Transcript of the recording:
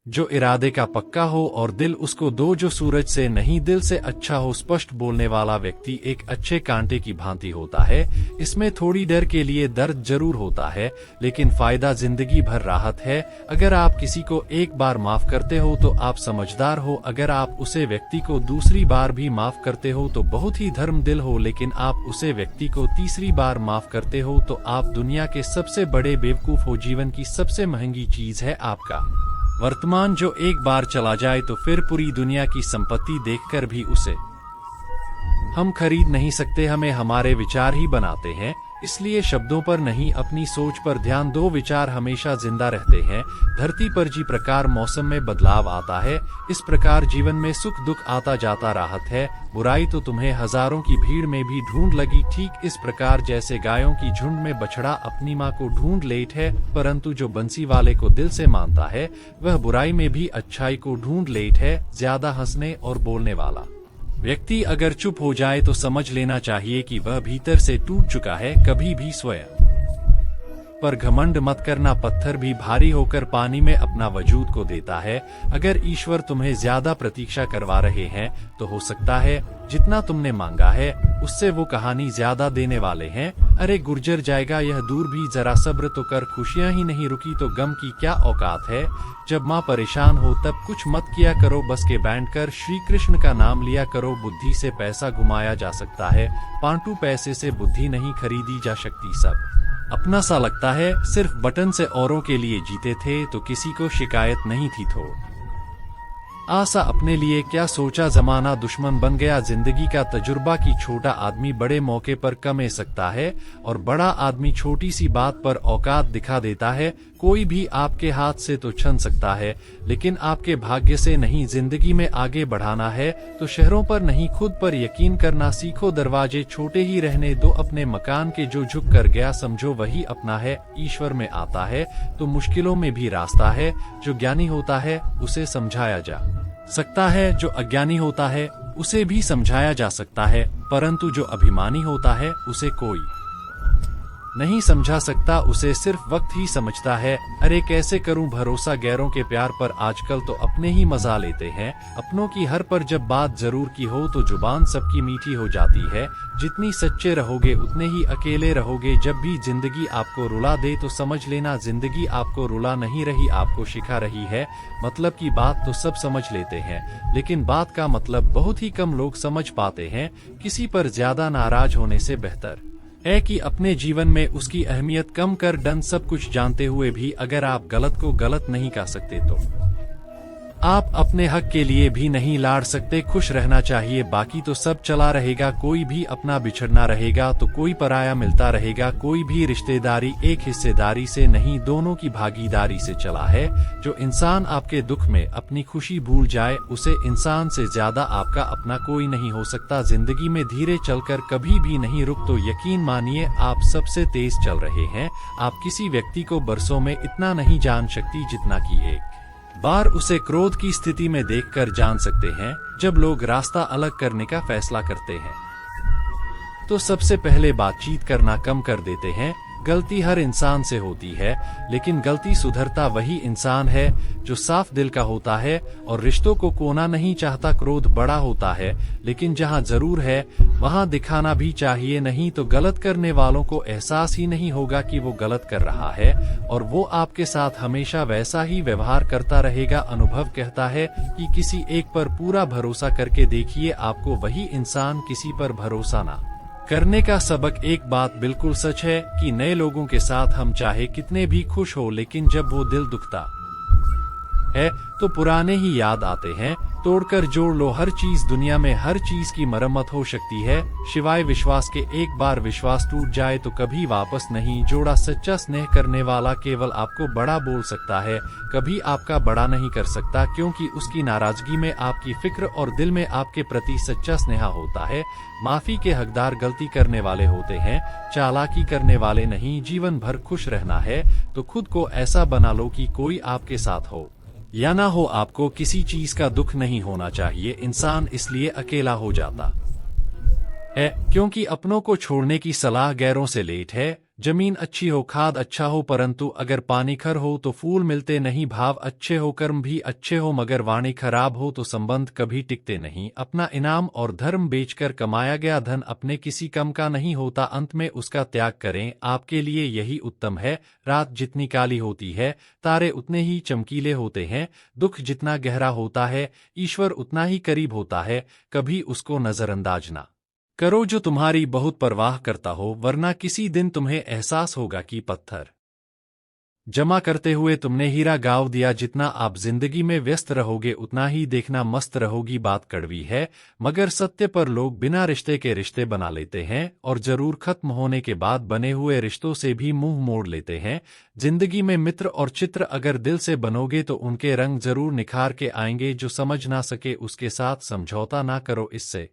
जो इरादे का पक्का हो और दिल उसको दो, जो सूरज से नहीं दिल से अच्छा हो। स्पष्ट बोलने वाला व्यक्ति एक अच्छे कांटे की भांति होता है। इसमें थोड़ी देर के लिए दर्द जरूर होता है, लेकिन फायदा जिंदगी भर राहत है। अगर आप किसी को एक बार माफ करते हो तो आप समझदार हो। अगर आप उसे व्यक्ति को दूसरी बार भी माफ करते हो तो बहुत ही धर्म दिल हो। लेकिन आप उसे व्यक्ति को तीसरी बार माफ करते हो तो आप दुनिया के सबसे बड़े बेवकूफ हो। जीवन की सबसे महंगी चीज है आपका वर्तमान, जो एक बार चला जाए तो फिर पूरी दुनिया की संपत्ति देखकर भी उसे हम खरीद नहीं सकते। हमें हमारे विचार ही बनाते हैं, इसलिए शब्दों पर नहीं अपनी सोच पर ध्यान दो। विचार हमेशा जिंदा रहते हैं। धरती पर जी प्रकार मौसम में बदलाव आता है, इस प्रकार जीवन में सुख दुख आता जाता राहत है। बुराई तो तुम्हें हजारों की भीड़ में भी ढूंढ लगी, ठीक इस प्रकार जैसे गायों की झुंड में बछड़ा अपनी माँ को ढूंढ लेट है, परंतु जो बंसी वाले को दिल से मानता है वह बुराई में भी अच्छाई को ढूंढ लेट है। ज्यादा हंसने और बोलने वाला व्यक्ति अगर चुप हो जाए तो समझ लेना चाहिए कि वह भीतर से टूट चुका है। कभी भी स्वयं पर घमंड मत करना, पत्थर भी भारी होकर पानी में अपना वजूद को देता है। अगर ईश्वर तुम्हें ज्यादा प्रतीक्षा करवा रहे हैं तो हो सकता है जितना तुमने मांगा है उससे वो कहानी ज्यादा देने वाले हैं। अरे गुर्जर जाएगा यह दूर भी, जरा सब्र तो कर। खुशियां ही नहीं रुकी तो गम की क्या औकात है। जब माँ परेशान हो तब कुछ मत किया करो, बस के बैंड कर श्री कृष्ण का नाम लिया करो। बुद्धि से पैसा घुमाया जा सकता है, पांटू पैसे से बुद्धि नहीं खरीदी जा सकती। सब अपना सा लगता है, सिर्फ बटन से औरों के लिए जीते थे तो किसी को शिकायत नहीं थी। थोड़ आशा अपने लिए क्या सोचा, जमाना दुश्मन बन गया। जिंदगी का तजुर्बा कि छोटा आदमी बड़े मौके पर कमा सकता है और बड़ा आदमी छोटी सी बात पर औकात दिखा देता है। कोई भी आपके हाथ से तो छन सकता है, लेकिन आपके भाग्य से नहीं। जिंदगी में आगे बढ़ाना है तो शहरों पर नहीं खुद पर यकीन करना सीखो। दरवाजे छोटे ही रहने दो अपने मकान के, जो झुक कर गया समझो वही अपना है। ईश्वर में आता है तो मुश्किलों में भी रास्ता है। जो ज्ञानी होता है उसे समझाया जा सकता है, जो अज्ञानी होता है उसे भी समझाया जा सकता है, परंतु जो अभिमानी होता है उसे कोई नहीं समझा सकता, उसे सिर्फ वक्त ही समझता है। अरे कैसे करूं भरोसा गैरों के प्यार पर, आजकल तो अपने ही मजा लेते हैं अपनों की हर पर। जब बात जरूर की हो तो जुबान सबकी मीठी हो जाती है। जितनी सच्चे रहोगे उतने ही अकेले रहोगे। जब भी जिंदगी आपको रुला दे तो समझ लेना जिंदगी आपको रुला नहीं रही, आपको सिखा रही है। मतलब की बात तो सब समझ लेते हैं, लेकिन बात का मतलब बहुत ही कम लोग समझ पाते हैं। किसी पर ज्यादा नाराज होने से बेहतर है कि अपने जीवन में उसकी अहमियत कम कर डन। सब कुछ जानते हुए भी अगर आप गलत को गलत नहीं कह सकते तो आप अपने हक के लिए भी नहीं लड़ सकते। खुश रहना चाहिए, बाकी तो सब चला रहेगा। कोई भी अपना बिछड़ना रहेगा तो कोई पराया मिलता रहेगा। कोई भी रिश्तेदारी एक हिस्सेदारी से नहीं, दोनों की भागीदारी से चला है। जो इंसान आपके दुख में अपनी खुशी भूल जाए उसे इंसान से ज्यादा आपका अपना कोई नहीं हो सकता। जिंदगी में धीरे चलकर कभी भी नहीं रुक तो यकीन मानिए आप सबसे तेज चल रहे हैं। आप किसी व्यक्ति को बरसों में इतना नहीं जान सकती जितना कि एक बार उसे क्रोध की स्थिति में देखकर जान सकते हैं। जब लोग रास्ता अलग करने का फैसला करते हैं तो सबसे पहले बातचीत करना कम कर देते हैं। गलती हर इंसान से होती है, लेकिन गलती सुधरता वही इंसान है जो साफ दिल का होता है और रिश्तों को कोना नहीं चाहता। क्रोध बड़ा होता है, लेकिन जहां जरूर है वहां दिखाना भी चाहिए, नहीं तो गलत करने वालों को एहसास ही नहीं होगा कि वो गलत कर रहा है और वो आपके साथ हमेशा वैसा ही व्यवहार करता रहेगा। अनुभव कहता है कि किसी एक पर पूरा भरोसा करके देखिए, आपको वही इंसान किसी पर भरोसा ना करने का सबक। एक बात बिल्कुल सच है कि नए लोगों के साथ हम चाहे कितने भी खुश हो, लेकिन जब वो दिल दुखता है तो पुराने ही याद आते हैं। तोड़कर जोड़ लो हर चीज, दुनिया में हर चीज की मरम्मत हो सकती है शिवाय विश्वास के। एक बार विश्वास टूट जाए तो कभी वापस नहीं जोड़ा। सच्चा स्नेह करने वाला केवल आपको बड़ा बोल सकता है, कभी आपका बड़ा नहीं कर सकता, क्योंकि उसकी नाराजगी में आपकी फिक्र और दिल में आपके प्रति सच्चा स्नेह होता है। माफी के हकदार गलती करने वाले होते हैं, चालाकी करने वाले नहीं। जीवन भर खुश रहना है तो खुद को ऐसा बना लो कि कोई आपके साथ हो या ना हो, आपको किसी चीज का दुख नहीं होना चाहिए। इंसान इसलिए अकेला हो जाता है क्योंकि अपनों को छोड़ने की सलाह गैरों से लेट है। जमीन अच्छी हो, खाद अच्छा हो, परंतु अगर पानी खर हो तो फूल मिलते नहीं। भाव अच्छे हो, कर्म भी अच्छे हो, मगर वाणी खराब हो तो संबंध कभी टिकते नहीं। अपना इनाम और धर्म बेचकर कमाया गया धन अपने किसी कम का नहीं होता, अंत में उसका त्याग करें, आपके लिए यही उत्तम है। रात जितनी काली होती है, तारे उतने ही चमकीले होते हैं। दुख जितना गहरा होता है, ईश्वर उतना ही करीब होता है। कभी उसको नजरअंदाज ना करो जो तुम्हारी बहुत परवाह करता हो, वरना किसी दिन तुम्हें एहसास होगा कि पत्थर जमा करते हुए तुमने हीरा गाँव दिया। जितना आप जिंदगी में व्यस्त रहोगे उतना ही देखना मस्त रहोगी। बात कड़वी है, मगर सत्य पर लोग बिना रिश्ते के रिश्ते बना लेते हैं और जरूर खत्म होने के बाद बने हुए रिश्तों से भी मुंह मोड़ लेते हैं। जिंदगी में मित्र और चित्र अगर दिल से बनोगे तो उनके रंग जरूर निखार के आएंगे। जो समझ ना सके उसके साथ समझौता ना करो, इससे